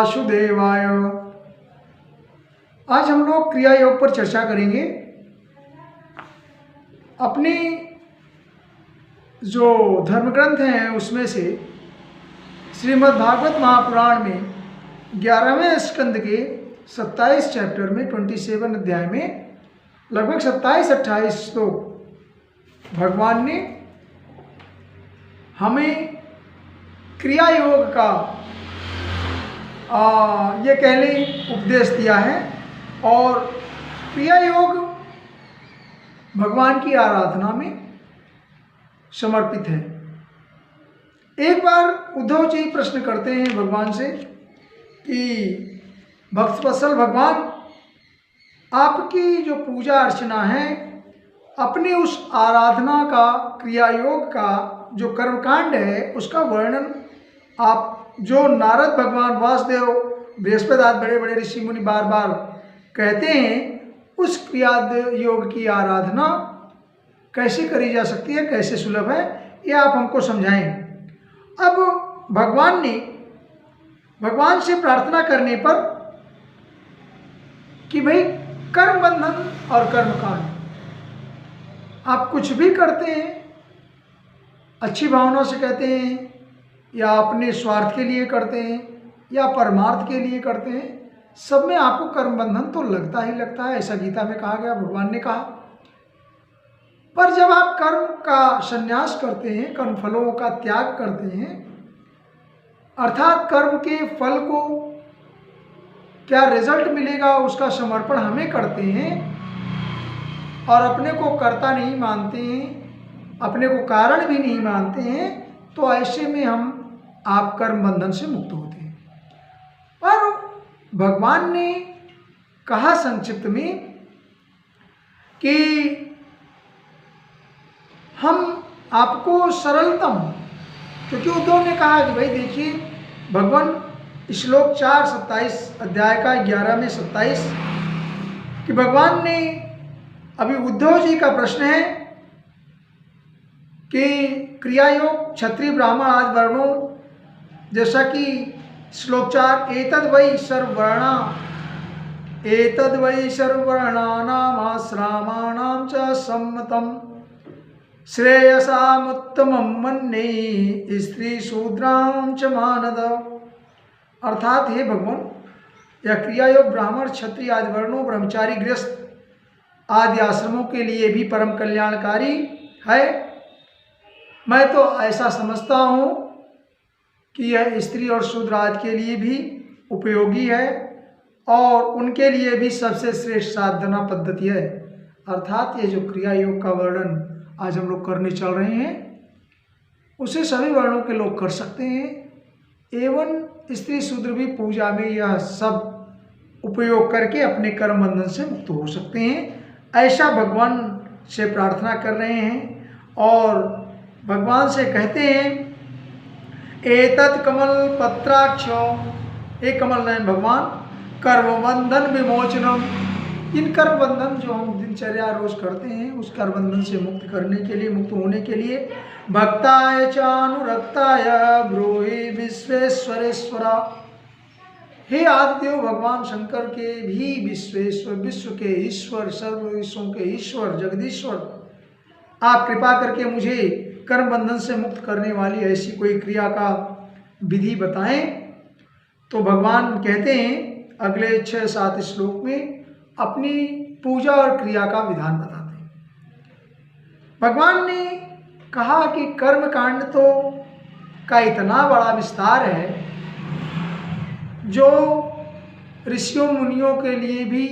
वासुदेवाय। आज हम लोग क्रिया योग पर चर्चा करेंगे। अपनी जो धर्म ग्रंथ हैं उसमें से श्रीमद् भागवत महापुराण में 11वें स्कंद के 27 चैप्टर में 27 अध्याय में लगभग 27-28 श्लोक भगवान ने हमें क्रिया योग का ये कह लें उपदेश दिया है। और क्रिया योग भगवान की आराधना में समर्पित है। एक बार उद्धव जी प्रश्न करते हैं भगवान से कि भक्तवत्सल भगवान, आपकी जो पूजा अर्चना है, अपनी उस आराधना का, क्रिया योग का जो कर्मकांड है उसका वर्णन आप, जो नारद भगवान, वासुदेव, बृहस्पति आदि बड़े बड़े ऋषि मुनि बार बार कहते हैं, उस क्रिया योग की आराधना कैसे करी जा सकती है, कैसे सुलभ है, ये आप हमको समझाएं। अब भगवान से प्रार्थना करने पर कि भाई कर्म बंधन और कर्मकांड, आप कुछ भी करते हैं, अच्छी भावना से कहते हैं या अपने स्वार्थ के लिए करते हैं या परमार्थ के लिए करते हैं, सब में आपको कर्म बंधन तो लगता ही लगता है। ऐसा गीता में कहा गया, भगवान ने कहा। पर जब आप कर्म का संन्यास करते हैं, कर्म फलों का त्याग करते हैं, अर्थात कर्म के फल को क्या रिजल्ट मिलेगा उसका समर्पण हमें करते हैं और अपने को कर्ता नहीं मानते हैं, अपने को कारण भी नहीं मानते हैं, तो ऐसे में आप कर्म बंधन से मुक्त होते हैं। पर भगवान ने कहा संक्षिप्त में कि हम आपको सरलतम, क्योंकि उद्धव ने कहा कि भाई देखिए, भगवान श्लोक 4 27 अध्याय का 11 में 27 कि भगवान ने, अभी उद्धव जी का प्रश्न है कि क्रिया योग क्षत्रिय ब्राह्मण आदि वर्णों, जैसा कि श्लोक 4, एतद् वै सर्ववर्णानामाश्रामाणां च सम्मतम् श्रेयसामुत्तमं मन्ये स्त्री शूद्रां च मानद। अर्थात हे भगवान, यह क्रिया योग ब्राह्मण, क्षत्रिय आदि वर्णों, ब्रह्मचारी, गृहस्थ आदि आश्रमों के लिए भी परम कल्याणकारी है। मैं तो ऐसा समझता हूँ कि यह स्त्री और शूद्र आदि के लिए भी उपयोगी है और उनके लिए भी सबसे श्रेष्ठ साधना पद्धति है। अर्थात ये जो क्रिया योग का वर्णन आज हम लोग करने चल रहे हैं, उसे सभी वर्णों के लोग कर सकते हैं, एवं स्त्री शूद्र भी पूजा में यह सब उपयोग करके अपने कर्म बंधन से मुक्त हो सकते हैं। ऐसा भगवान से प्रार्थना कर रहे हैं और भगवान से कहते हैं, एतत् कमल पत्राक्षो, हे कमल नयन भगवान, कर्म बंधन विमोचनम, इन कर्म बंधन जो हम दिनचर्या रोज करते हैं उस कर्म बंधन से मुक्त करने के लिए, मुक्त होने के लिए, भक्ताय चानुरक्ताय ब्रूहि विश्वेश्वरेश्वरा, हे आदिदेव भगवान शंकर के भी विश्वेश्वर, विश्व के ईश्वर, सर्व विश्वों के ईश्वर, जगदीश्वर, आप कृपा करके मुझे कर्म बंधन से मुक्त करने वाली ऐसी कोई क्रिया का विधि बताएं। तो भगवान कहते हैं अगले 6-7 श्लोक में अपनी पूजा और क्रिया का विधान बताते हैं। भगवान ने कहा कि कर्म कांड तो का इतना बड़ा विस्तार है जो ऋषियों मुनियों के लिए भी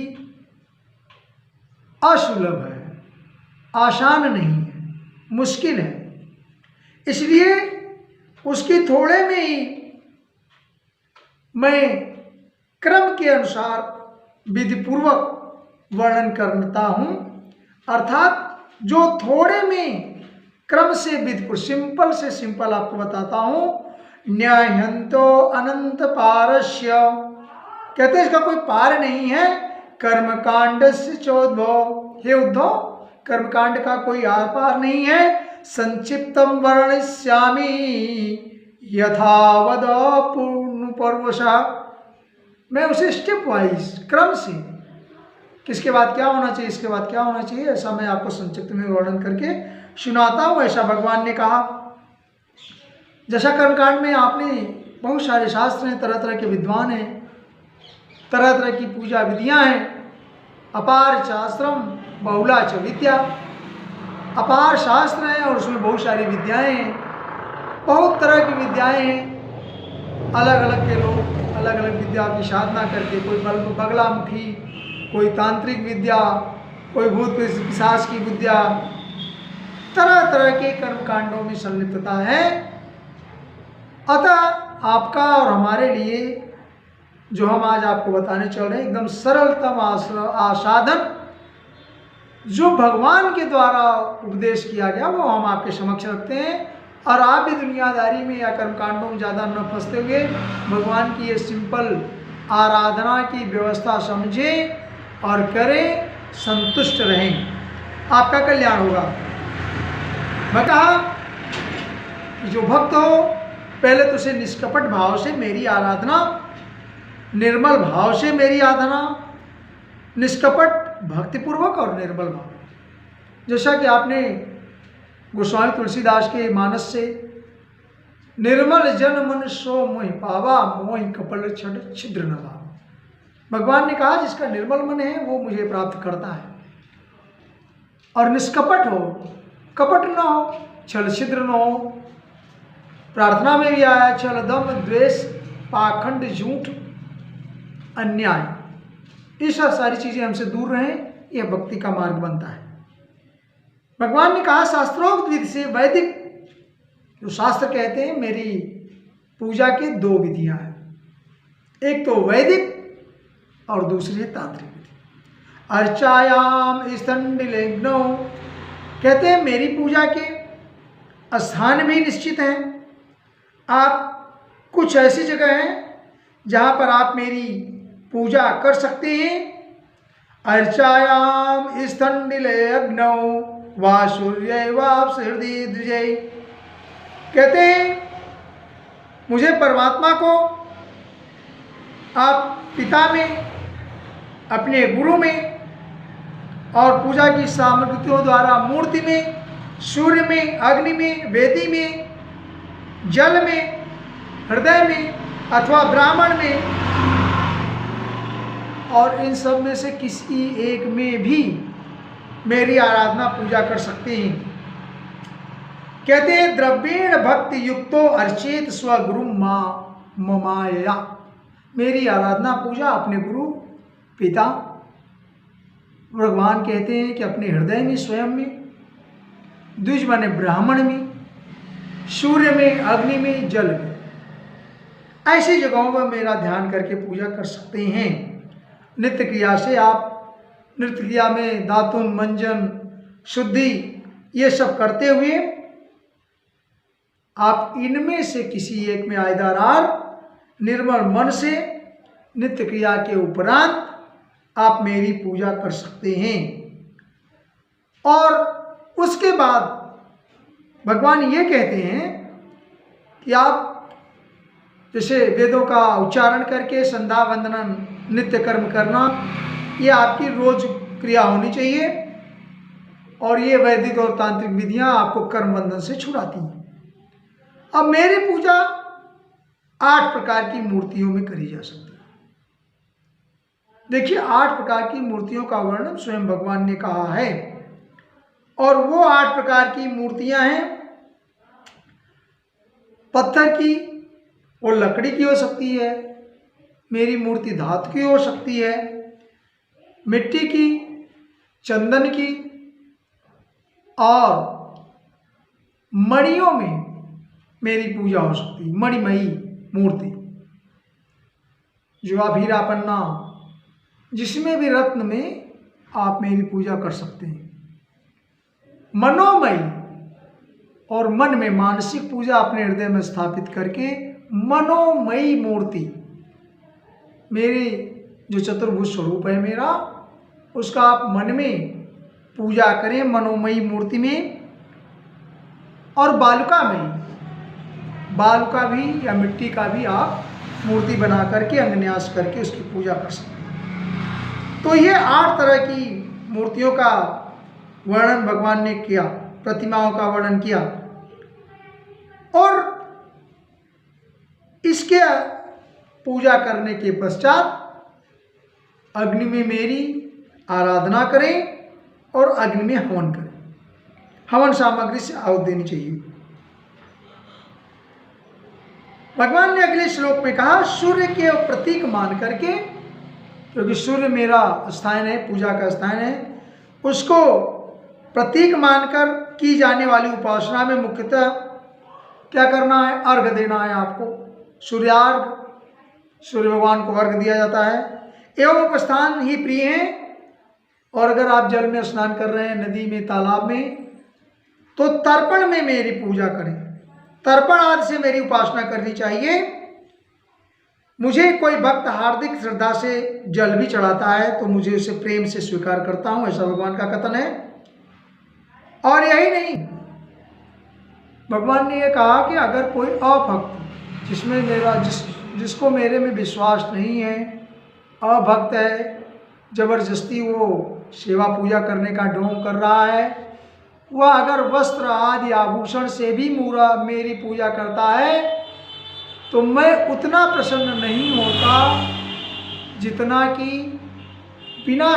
असुलभ है, आसान नहीं है, मुश्किल है। इसलिए उसकी थोड़े में ही मैं क्रम के अनुसार विधिपूर्वक वर्णन करता हूँ। अर्थात जो थोड़े में क्रम से विधिपूर्वक, सिंपल से सिंपल आपको बताता हूँ। न्यायंतो अनंत पारस्य, कहते हैं इसका कोई पार नहीं है। कर्मकांडस्य चोद्भव, हे उद्धव, कर्मकांड का कोई आर पार नहीं है। संक्षिप्तम वर्णिष्यामि यथावद पूर्ण पर्वशः, मैं उसे स्टेप वाइज क्रम से किसके बाद क्या होना चाहिए, इसके बाद क्या होना चाहिए, ऐसा मैं आपको संक्षिप्त में वर्णन करके सुनाता हूँ। ऐसा भगवान ने कहा। जैसा कर्मकांड में आपने बहुत सारे शास्त्र हैं, तरह तरह के विद्वान हैं, तरह तरह की पूजा विधियां हैं। अपार शास्त्रम बहुला च विद्या, अपार शास्त्र हैं और उसमें बहुत सारी विद्याएं हैं, बहुत तरह की विद्याएं हैं। अलग अलग के लोग अलग अलग विद्या की साधना करके, कोई बगलामुखी, कोई तांत्रिक विद्या, कोई भूत पिशाच की विद्या, तरह तरह के कर्मकांडों में संलिप्तता है। अतः आपका और हमारे लिए जो हम आज आपको बताने चल रहे हैं, एकदम सरलतम आसाधन जो भगवान के द्वारा उपदेश किया गया, वो हम आपके समक्ष रखते हैं। और आप भी दुनियादारी में या कर्मकांडों में ज़्यादा न फंसते हुए भगवान की ये सिंपल आराधना की व्यवस्था समझें और करें, संतुष्ट रहें, आपका कल्याण होगा। मैं कहा कि जो भक्त हो, पहले तो उसे निष्कपट भाव से मेरी आराधना, निर्मल भाव से मेरी आराधना, निष्कपट भक्तिपूर्वक और निर्मल भाव, जैसा कि आपने गोस्वामी तुलसीदास के मानस से निर्मल जन मन सो मोहि पावा, मोहि कपल छड़ छिद्र न भाव। भगवान ने कहा जिसका निर्मल मन है वो मुझे प्राप्त करता है। और निष्कपट हो, कपट न हो, छल छिद्र न हो। प्रार्थना में भी आया छल दम द्वेष पाखंड झूठ अन्याय, ये सब सारी चीजें हमसे दूर रहें, यह भक्ति का मार्ग बनता है। भगवान ने कहा शास्त्रोक्त विधि से, वैदिक जो शास्त्र कहते हैं, मेरी पूजा की दो विधियां हैं, एक तो वैदिक और दूसरी है तांत्रिक विधि। अर्चायाम स्तंडिलेग्नौ, कहते हैं मेरी पूजा के स्थान भी निश्चित हैं। आप कुछ ऐसी जगह हैं जहां पर आप मेरी पूजा कर सकते हैं। अर्चायाम स्तंडिले अग्नौ वासूर्य वाप हृदय द्विजय, कहते हैं मुझे परमात्मा को आप पिता में, अपने गुरु में और पूजा की सामग्रियों द्वारा मूर्ति में, सूर्य में, अग्नि में, वेदी में, जल में, हृदय में अथवा ब्राह्मण में, और इन सब में से किसी एक में भी मेरी आराधना पूजा कर सकते हैं। कहते हैं द्रव्येण भक्ति युक्तो अर्चेत स्वगुरु ममाया, मेरी आराधना पूजा अपने गुरु पिता भगवान कहते हैं कि अपने हृदय में, स्वयं में, द्विज माने ब्राह्मण में, सूर्य में, अग्नि में, जल में, ऐसी जगहों में मेरा ध्यान करके पूजा कर सकते हैं। नित्य क्रिया से आप, नृत्य क्रिया में दातुन, मंजन, शुद्धि, ये सब करते हुए आप इनमें से किसी एक में आयदारार निर्मल मन से नित्य क्रिया के उपरांत आप मेरी पूजा कर सकते हैं। और उसके बाद भगवान ये कहते हैं कि आप जैसे वेदों का उच्चारण करके संध्या वंदन नित्य कर्म करना, ये आपकी रोज क्रिया होनी चाहिए। और ये वैदिक और तांत्रिक विधियां आपको कर्म बंधन से छुड़ाती हैं। अब मेरी पूजा 8 प्रकार की मूर्तियों में करी जा सकती है। देखिए 8 प्रकार की मूर्तियों का वर्णन स्वयं भगवान ने कहा है। और वो 8 प्रकार की मूर्तियां हैं, पत्थर की, वो लकड़ी की हो सकती है, मेरी मूर्ति धातु की हो सकती है, मिट्टी की, चंदन की, और मणियों में मेरी पूजा हो सकती है। मणिमयी मूर्ति जो आप हीरा पन्ना, जिसमें भी रत्न में आप मेरी पूजा कर सकते हैं। मनोमयी, और मन में मानसिक पूजा अपने हृदय में स्थापित करके मनोमयी मूर्ति, मेरी जो चतुर्भुज स्वरूप है मेरा, उसका आप मन में पूजा करें मनोमयी मूर्ति में। और बालुका में, बालुका भी या मिट्टी का भी आप मूर्ति बना करके अंगन्यास करके उसकी पूजा कर सकते हैं। तो ये 8 तरह की मूर्तियों का वर्णन भगवान ने किया, प्रतिमाओं का वर्णन किया। और इसके पूजा करने के पश्चात अग्नि में मेरी आराधना करें और अग्नि में हवन करें। हवन सामग्री से आहुति देनी चाहिए। भगवान ने अगले श्लोक में कहा, सूर्य के प्रतीक मान करके, क्योंकि सूर्य मेरा स्थान है, पूजा का स्थान है, उसको प्रतीक मानकर की जाने वाली उपासना में मुख्यतः क्या करना है? अर्घ देना है आपको। सूर्यार्घ, सूर्य भगवान को अर्घ दिया जाता है। एवं उपस्थान ही प्रिय हैं। और अगर आप जल में स्नान कर रहे हैं, नदी में, तालाब में, तो तर्पण में मेरी पूजा करें। तर्पण आदि से मेरी उपासना करनी चाहिए। मुझे कोई भक्त हार्दिक श्रद्धा से जल भी चढ़ाता है तो मुझे उसे प्रेम से स्वीकार करता हूं, ऐसा भगवान का कथन है। और यही नहीं, भगवान ने यह कहा कि अगर कोई अभक्त जिसमें जिसको मेरे में विश्वास नहीं है, अभक्त है, जबरदस्ती वो सेवा पूजा करने का ढोंग कर रहा है, वह अगर वस्त्र आदि आभूषण से भी मेरी पूजा करता है तो मैं उतना प्रसन्न नहीं होता जितना कि बिना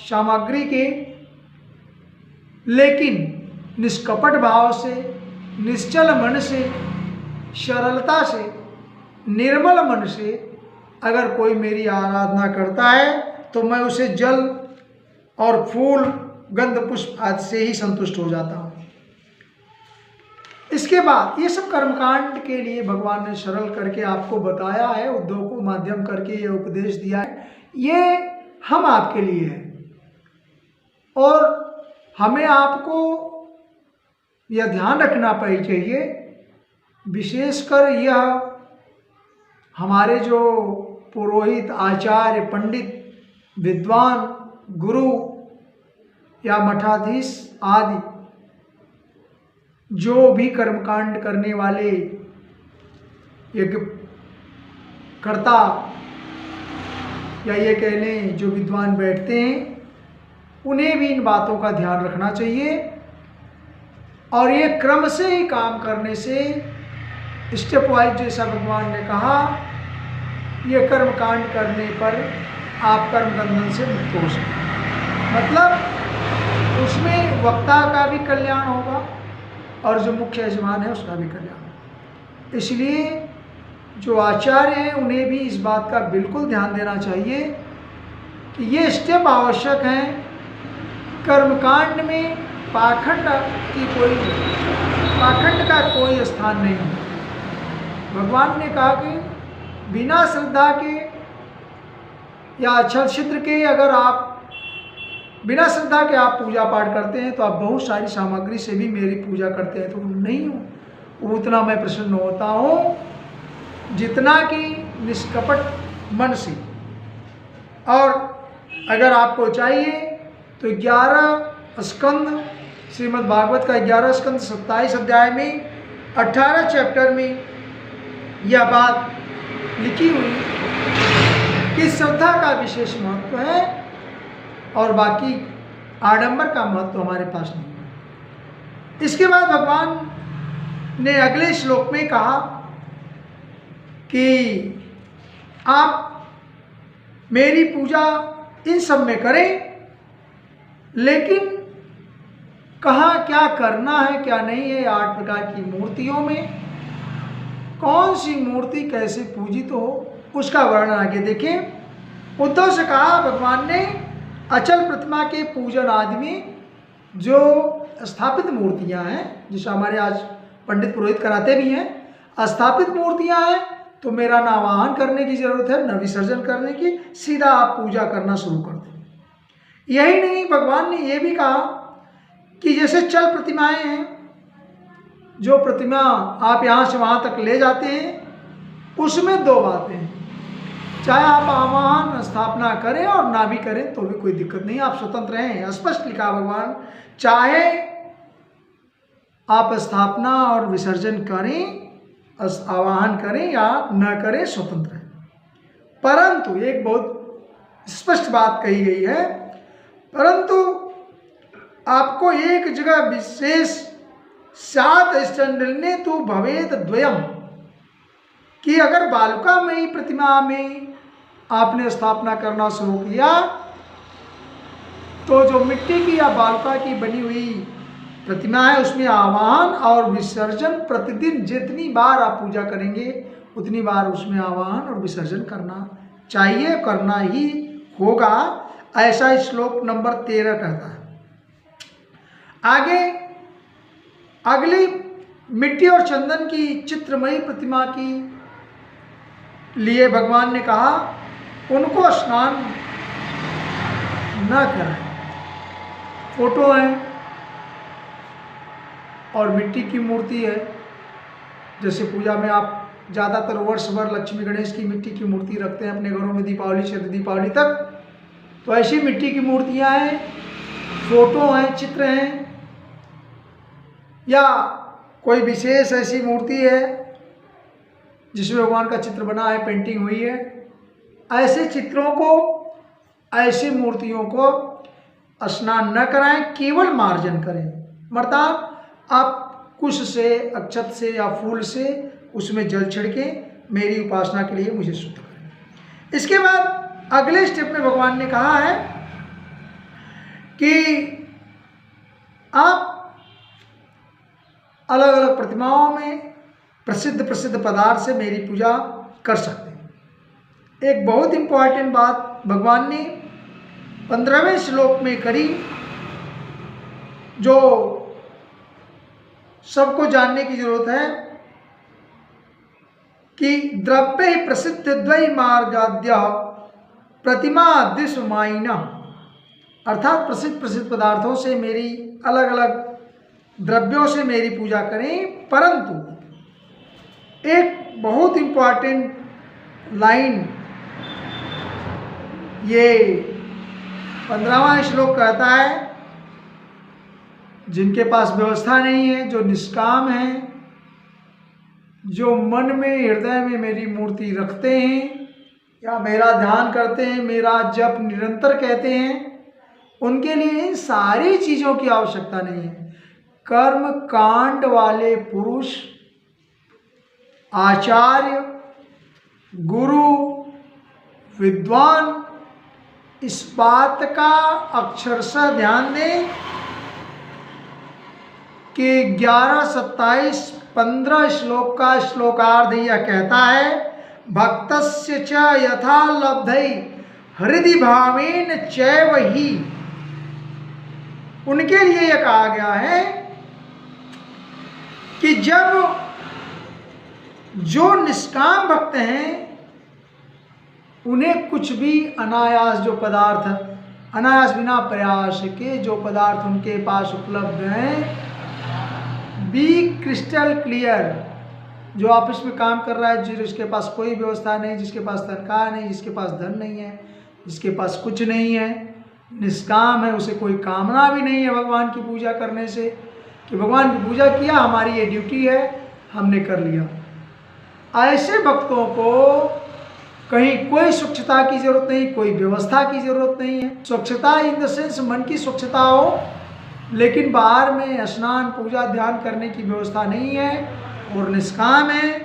सामग्री के लेकिन निष्कपट भाव से, निश्चल मन से, सरलता से, निर्मल मन से अगर कोई मेरी आराधना करता है तो मैं उसे जल और फूल, गंध, पुष्प आदि से ही संतुष्ट हो जाता हूँ। इसके बाद ये सब कर्मकांड के लिए भगवान ने सरल करके आपको बताया है, उद्धव को माध्यम करके ये उपदेश दिया है। ये हम आपके लिए है और हमें आपको यह ध्यान रखना चाहिए, विशेषकर यह हमारे जो पुरोहित, आचार्य, पंडित, विद्वान, गुरु या मठाधीश आदि जो भी कर्मकांड करने वाले यज्ञ कर्ता या ये कह लें जो विद्वान बैठते हैं, उन्हें भी इन बातों का ध्यान रखना चाहिए। और ये क्रम से ही काम करने से, स्टेप वाइज जैसा भगवान ने कहा, ये कर्मकांड करने पर आप कर्म बंधन से मुक्त हो सकते हैं। मतलब उसमें वक्ता का भी कल्याण होगा और जो मुख्य यजमान है उसका भी कल्याण होगा। इसलिए जो आचार्य हैं उन्हें भी इस बात का बिल्कुल ध्यान देना चाहिए कि ये स्टेप आवश्यक हैं। कर्मकांड में पाखंड का कोई स्थान नहीं है। भगवान ने कहा कि बिना श्रद्धा के या छल छिद्र के अगर आप बिना श्रद्धा के आप पूजा पाठ करते हैं तो आप बहुत सारी सामग्री से भी मेरी पूजा करते हैं तो नहीं हो उतना मैं प्रसन्न होता हूँ जितना कि निष्कपट मन से। और अगर आपको चाहिए तो 11 स्कंद, श्रीमद् भागवत का 11 स्कंद 27 अध्याय में 18 चैप्टर में यह बात लिखी हुई कि श्रद्धा का विशेष महत्व है और बाकी आडंबर का महत्व हमारे पास नहीं है। इसके बाद भगवान ने अगले श्लोक में कहा कि आप मेरी पूजा इन सब में करें, लेकिन कहाँ क्या करना है क्या नहीं है। 8 प्रकार की मूर्तियों में कौन सी मूर्ति कैसे पूजित हो उसका वर्णन आगे देखें। उद्धव से कहा भगवान ने, अचल प्रतिमा के पूजन आदि में जो स्थापित मूर्तियां हैं, जिसे हमारे आज पंडित पुरोहित कराते भी हैं, स्थापित मूर्तियां हैं तो मेरा ना आवाहन करने की जरूरत है न विसर्जन करने की, सीधा आप पूजा करना शुरू कर दें। यही नहीं, भगवान ने यह भी कहा कि जैसे चल प्रतिमाएं हैं, जो प्रतिमा आप यहाँ से वहाँ तक ले जाते हैं, उसमें 2 बातें हैं, चाहे आप आवाहन स्थापना करें और ना भी करें तो भी कोई दिक्कत नहीं, आप स्वतंत्र हैं। स्पष्ट लिखा भगवान, चाहे आप स्थापना और विसर्जन करें आवाहन करें या न करें, स्वतंत्र है। परंतु एक बहुत स्पष्ट बात कही गई है, परंतु आपको एक जगह विशेष सात स्टैंडर्ड तो भवेद द्वयम, कि अगर बालुकामयी प्रतिमा में आपने स्थापना करना शुरू किया तो जो मिट्टी की या बालुका की बनी हुई प्रतिमा है उसमें आवाहन और विसर्जन प्रतिदिन जितनी बार आप पूजा करेंगे उतनी बार उसमें आवाहन और विसर्जन करना चाहिए, करना ही होगा, ऐसा श्लोक नंबर 13 कहता है। आगे अगली मिट्टी और चंदन की चित्रमयी प्रतिमा की लिए भगवान ने कहा उनको स्नान न कराएं। फोटो है और मिट्टी की मूर्ति है, जैसे पूजा में आप ज़्यादातर वर्ष भर लक्ष्मी गणेश की मिट्टी की मूर्ति रखते हैं अपने घरों में दीपावली से दीपावली तक, तो ऐसी मिट्टी की मूर्तियां हैं, फोटो हैं, चित्र हैं, या कोई विशेष ऐसी मूर्ति है जिसमें भगवान का चित्र बना है, पेंटिंग हुई है, ऐसे चित्रों को, ऐसी मूर्तियों को स्नान न कराएं, केवल मार्जन करें। अर्थात आप कुश से, अक्षत से या फूल से उसमें जल छिड़के मेरी उपासना के लिए मुझे शुद्ध करें। इसके बाद अगले स्टेप में भगवान ने कहा है कि आप अलग अलग प्रतिमाओं में प्रसिद्ध पदार्थ से मेरी पूजा कर सकते हैं। एक बहुत इंपॉर्टेंट बात भगवान ने 15वें श्लोक में करी, जो सबको जानने की जरूरत है, कि द्रव्य प्रसिद्ध द्वै मार्गाद्य प्रतिमा दिशमाइना, अर्थात प्रसिद्ध पदार्थों से मेरी अलग अलग द्रव्यों से मेरी पूजा करें। परंतु एक बहुत इंपॉर्टेंट लाइन ये 15वां श्लोक कहता है, जिनके पास व्यवस्था नहीं है, जो निष्काम है, जो मन में हृदय में मेरी मूर्ति रखते हैं या मेरा ध्यान करते हैं, मेरा जप निरंतर कहते हैं, उनके लिए इन सारी चीज़ों की आवश्यकता नहीं है। कर्म कांड वाले पुरुष, आचार्य, गुरु, विद्वान इस बात का अक्षरशः ध्यान दें कि 11, 27, 15 श्लोक का श्लोकार्ध यह कहता है, भक्तस्य च यथा लब्धै हृदि भावेन चैव ही। उनके लिए यह कहा गया है कि जब जो निष्काम भक्त हैं उन्हें कुछ भी अनायास, जो पदार्थ अनायास बिना प्रयास के जो पदार्थ उनके पास उपलब्ध हैं, बी क्रिस्टल क्लियर, जो ऑफिस में काम कर रहा है, जिसके पास कोई व्यवस्था नहीं, जिसके पास तनख्वाह नहीं, जिसके पास धन नहीं है, जिसके पास कुछ नहीं है, निष्काम है, उसे कोई कामना भी नहीं है भगवान की पूजा करने से, कि भगवान की पूजा किया, हमारी ये ड्यूटी है, हमने कर लिया। ऐसे भक्तों को कहीं कोई स्वच्छता की जरूरत नहीं, कोई व्यवस्था की जरूरत नहीं है। स्वच्छता इन द सेंस मन की स्वच्छता हो, लेकिन बाहर में स्नान, पूजा, ध्यान करने की व्यवस्था नहीं है और निष्काम है,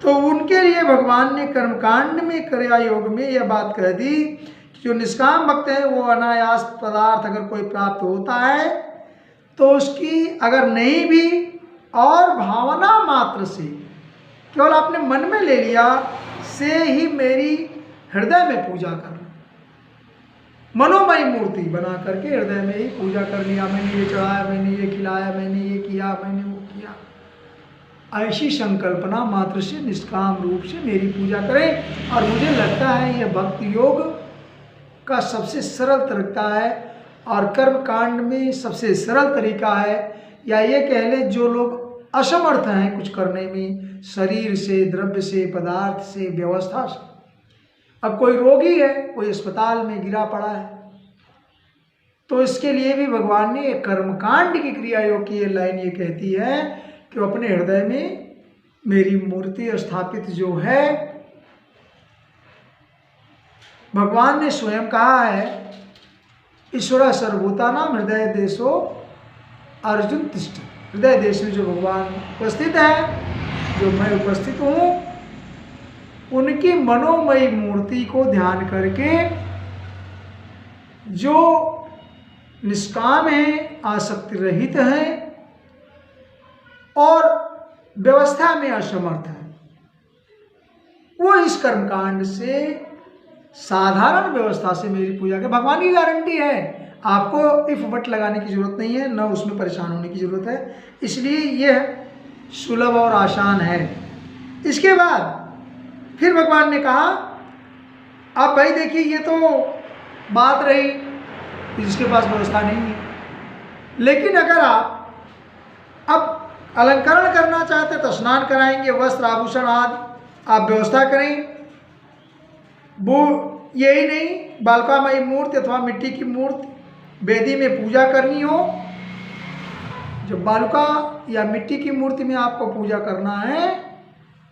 तो उनके लिए भगवान ने कर्मकांड में, क्रिया योग में यह बात कह दी कि जो निष्काम भक्त है वो अनायास पदार्थ अगर कोई प्राप्त होता है तो उसकी अगर नहीं भी और भावना मात्र से, केवल आपने मन में ले लिया से ही मेरी हृदय में पूजा करना, मनोमय मूर्ति बना करके हृदय में ही पूजा कर लिया, मैंने ये चढ़ाया, मैंने ये खिलाया, मैंने ये किया, मैंने वो किया, ऐसी संकल्पना मात्र से निष्काम रूप से मेरी पूजा करें। और मुझे लगता है यह भक्ति योग का सबसे सरल तरीका है और कर्म कांड में सबसे सरल तरीका है, या ये कह ले जो लोग असमर्थ हैं कुछ करने में, शरीर से, द्रव्य से, पदार्थ से, व्यवस्था से। अब कोई रोगी है, कोई अस्पताल में गिरा पड़ा है, तो इसके लिए भी भगवान ने कर्मकांड की क्रिया योग की ये लाइन ये कहती है कि वो अपने हृदय में मेरी मूर्ति स्थापित जो है, भगवान ने स्वयं कहा है, ईश्वर सर्वभूतानां हृदय देशो अर्जुन तिष्ठ। हृदय देश में जो भगवान उपस्थित है, जो मैं उपस्थित हूँ, उनकी मनोमयी मूर्ति को ध्यान करके जो निष्काम है, आसक्ति रहित है और व्यवस्था में असमर्थ है, वो इस कर्मकांड से, साधारण व्यवस्था से मेरी पूजा के, भगवान की गारंटी है, आपको इफ बट लगाने की जरूरत नहीं है, न उसमें परेशान होने की जरूरत है, इसलिए यह सुलभ और आसान है। इसके बाद फिर भगवान ने कहा, अब भाई देखिए, ये तो बात रही जिसके पास व्यवस्था नहीं है, लेकिन अगर आप अब अलंकरण करना चाहते तो स्नान कराएंगे, वस्त्र आभूषण आदि आप व्यवस्था करें। वो यही नहीं, बालकामयी मूर्ति अथवा मिट्टी की मूर्ति वेदी में पूजा करनी हो, जब बालुका या मिट्टी की मूर्ति में आपको पूजा करना है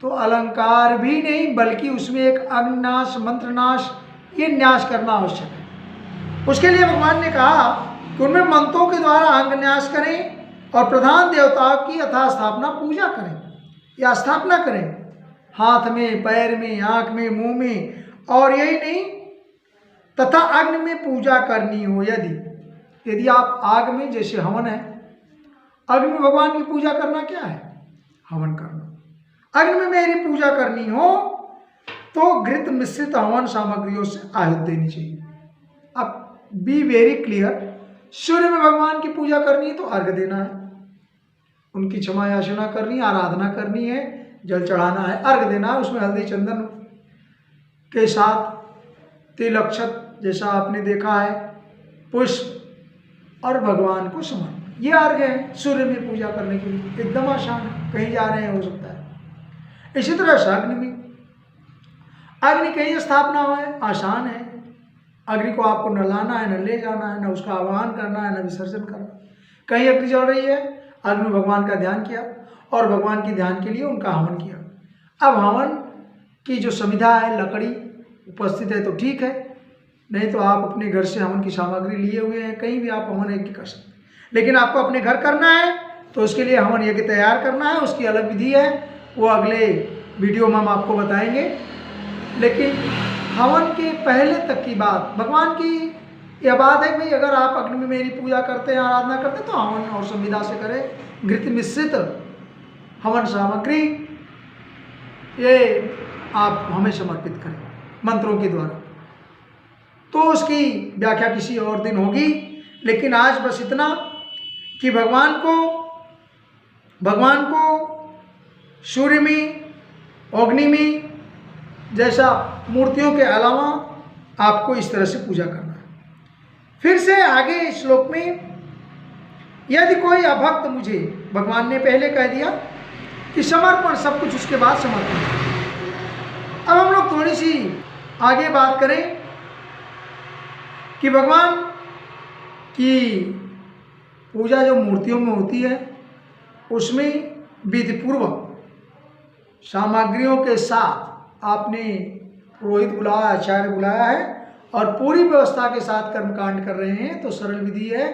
तो अलंकार भी नहीं, बल्कि उसमें एक अग्निनाश, मंत्रनाश, ये न्यास करना आवश्यक है। उसके लिए भगवान ने कहा कि उनमें मंत्रों के द्वारा अंग न्यास करें और प्रधान देवताओं की यथा स्थापना पूजा करें या स्थापना करें, हाथ में, पैर में, आँख में, मुंह में, और यही नहीं, तथा अग्नि में पूजा करनी हो, यदि आप आग में, जैसे हवन है, अग्नि में भगवान की पूजा करना क्या है? हवन करना। अग्नि में मेरी पूजा करनी हो तो घृत मिश्रित हवन सामग्रियों से आहुति देनी चाहिए। अब बी वेरी क्लियर, सूर्य में भगवान की पूजा करनी है तो अर्घ्य देना है, उनकी क्षमा याचना करनी है, आराधना करनी है, जल चढ़ाना है, अर्घ्य देना है, उसमें हल्दी चंदन के साथ तिल अक्षत जैसा आपने देखा है, पुष्प और भगवान को समर्पण, ये अर्घ्य है सूर्य में पूजा करने के लिए। एकदम आसान है, कहीं जा रहे हैं हो सकता है। इसी तरह से अग्नि में, अग्नि कहीं स्थापना हो है, आसान है। अग्नि को आपको न लाना है, न ले जाना है, न उसका आह्वान करना है, न विसर्जन करना। कहीं अग्नि जल रही है, अग्नि में भगवान का ध्यान किया और भगवान के ध्यान के लिए उनका हवन किया। अब हवन की जो संविधा है, लकड़ी उपस्थित है तो ठीक है, नहीं तो आप अपने घर से हवन की सामग्री लिए हुए हैं, कहीं भी आप हवन यज्ञ कर सकते हैं। लेकिन आपको अपने घर करना है तो उसके लिए हवन यज्ञ तैयार करना है, उसकी अलग विधि है, वो अगले वीडियो में हम आपको बताएंगे। लेकिन हवन के पहले तक की बात, भगवान की यह बात है कि भाई अगर आप अग्नि में मेरी पूजा करते हैं, आराधना करते हैं, तो हवन और संविधा से करें। घृत मिश्रित हवन सामग्री ये आप हमें समर्पित करें मंत्रों के द्वारा। तो उसकी व्याख्या किसी और दिन होगी, लेकिन आज बस इतना कि भगवान को सूर्य में, अग्नि में जैसा मूर्तियों के अलावा आपको इस तरह से पूजा करना है। फिर से आगे श्लोक में, यदि कोई अभक्त मुझे, भगवान ने पहले कह दिया कि समर्पण, सब कुछ उसके बाद समर्पण। अब हम लोग थोड़ी सी आगे बात करें कि भगवान की पूजा जो मूर्तियों में होती है उसमें विधिपूर्वक सामग्रियों के साथ आपने पुरोहित बुलाया, आचार्य बुलाया है और पूरी व्यवस्था के साथ कर्मकांड कर रहे हैं। तो सरल विधि है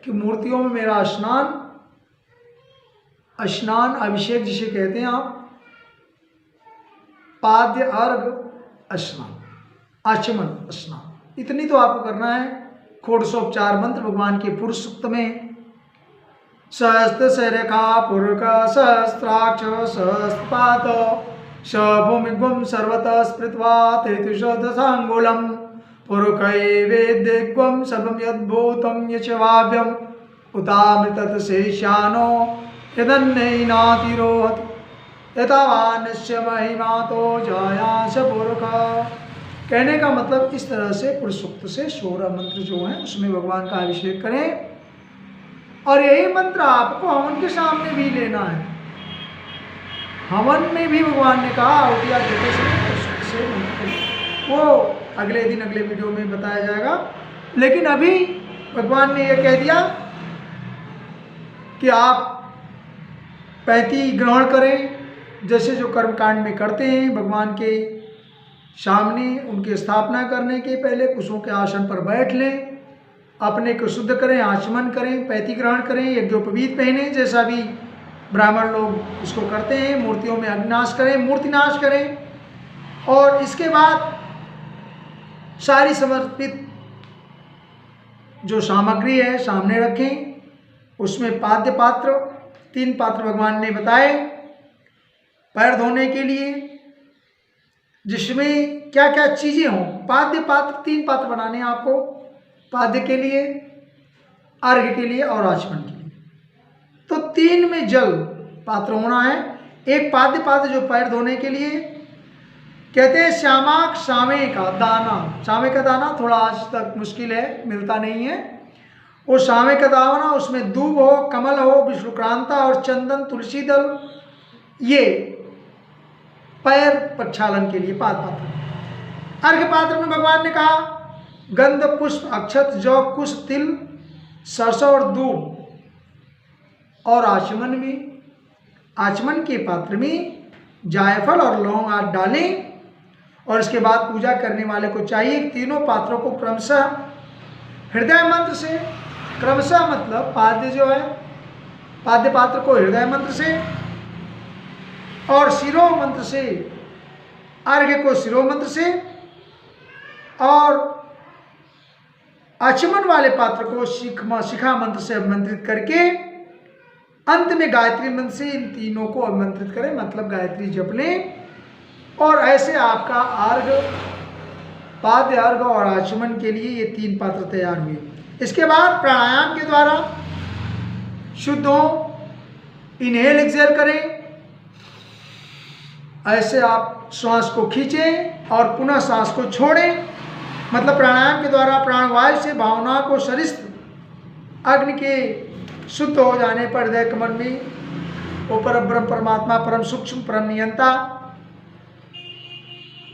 कि मूर्तियों में मेरा स्नान, अभिषेक जिसे कहते हैं आप, पाद्य, अर्घ, स्नान, आचमन, स्नान, इतनी तो आपको करना है। षोडशोपचार मंत्र भगवान के पुरुष सूक्त में, सहस्त्र शरेखा पुरुष सहस्त्राक्ष सहस्रपाद भूमिगुम सर्वतः स्मृत्वा तेतुशोदशांगुलम पुरुषैवेद्यग्वम सर्वं यद्भूतं यच्वाव्यम उतामृतत् शेषानो यदन्नैनातिरोहति यथावानस्य महिमा तो जायास पुरुष। कहने का मतलब इस तरह से पुरुष सूक्त से 16 मंत्र जो हैं उसमें भगवान का अभिषेक करें, और यही मंत्र आपको हवन के सामने भी लेना है। हवन में भी भगवान ने कहा आहुतिया देते से वो अगले दिन अगले वीडियो में बताया जाएगा। लेकिन अभी भगवान ने यह कह दिया कि आप पैती ग्रहण करें, जैसे जो कर्मकांड में करते हैं, भगवान के सामने उनकी स्थापना करने के पहले कुशों के आसन पर बैठ लें, अपने को शुद्ध करें, आचमन करें, पैती ग्रहण करें, यज्ञोपवीत पहने, जैसा भी ब्राह्मण लोग इसको करते हैं। मूर्तियों में अग्निनाश करें, मूर्तिनाश करें, और इसके बाद सारी समर्पित जो सामग्री है सामने रखें। उसमें पाद्य पात्र, 3 पात्र भगवान ने बताए पैर धोने के लिए, जिसमें क्या क्या चीज़ें हों। पाद्य पात्र 3 पात्र बनाने हैं आपको, पाद्य के लिए, अर्घ्य के लिए और आचमन के लिए। तो 3 में जल पात्र होना है। एक पाद्य पात्र जो पैर धोने के लिए, कहते हैं श्यामाक सामे का दाना। सामे का दाना थोड़ा आज तक मुश्किल है, मिलता नहीं है। वो सामे का दाना, उसमें दूब हो, कमल हो, विष्णुक्रांता और चंदन, तुलसी दल, ये पैर प्रक्षालन के लिए पाद पात्र। अर्घ्य पात्र में भगवान ने कहा गंध, पुष्प, अक्षत, जौ, कुश, तिल, सरसों और दूब। और आचमन में, आचमन के पात्र में जायफल और लौंग आदि डालें। और इसके बाद पूजा करने वाले को चाहिए तीनों पात्रों को क्रमशः हृदय मंत्र से, क्रमशः मतलब पाद्य जो है, पाद्य पात्र को हृदय मंत्र से और शिरो मंत्र से, अर्घ्य को शिरो मंत्र से, और आचमन वाले पात्र को शिखा मंत्र से अभिमंत्रित करके अंत में गायत्री मंत्र से इन तीनों को अभिमंत्रित करें, मतलब गायत्री जप लें। और ऐसे आपका अर्घ्य, पाद्य, अर्घ्य और आचमन के लिए ये 3 पात्र तैयार हुए। इसके बाद प्राणायाम के द्वारा शुद्ध हो, इनहेल एक्सहेल करें। ऐसे आप श्वास को खींचें और पुनः सांस को छोड़ें। मतलब प्राणायाम के द्वारा प्राणवायु से भावना को शरीर अग्नि के शुद्ध हो जाने पर हृदय कमल में वो परम ब्रह्म परमात्मा, परम सूक्ष्म, परम नियंता,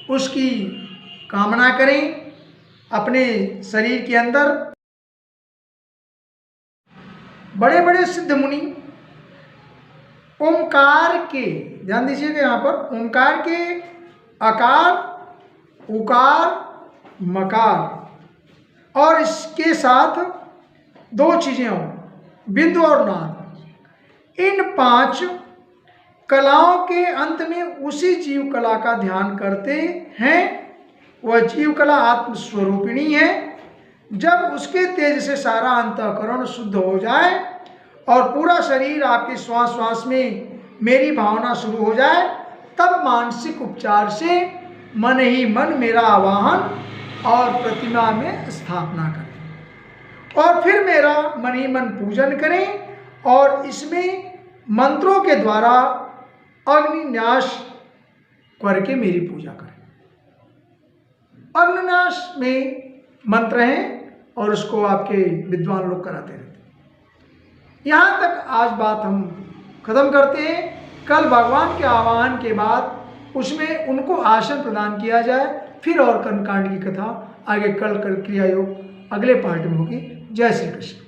उसकी कामना करें अपने शरीर के अंदर। बड़े बड़े सिद्ध मुनि ओंकार के, ध्यान दीजिएगा यहाँ पर, ओंकार के आकार, उकार, मकार और इसके साथ 2 चीजें हों, बिंदु और नाद। इन 5 कलाओं के अंत में उसी जीव कला का ध्यान करते हैं। वह जीव कला आत्मस्वरूपिणी है। जब उसके तेज से सारा अंतःकरण शुद्ध हो जाए और पूरा शरीर आपके श्वास श्वास में मेरी भावना शुरू हो जाए, तब मानसिक उपचार से मन ही मन मेरा आवाहन और प्रतिमा में स्थापना करें, और फिर मेरा मन ही मन पूजन करें और इसमें मंत्रों के द्वारा अग्निन्यास करके मेरी पूजा करें। अग्निन्यास में मंत्र हैं और उसको आपके विद्वान लोग कराते रहते हैं। यहाँ तक आज बात हम खत्म करते हैं। कल भगवान के आवाहन के बाद उसमें उनको आसन प्रदान किया जाए, फिर और कर्मकांड की कथा आगे कल कर क्रिया योग अगले पार्ट में होगी। जय श्री कृष्ण।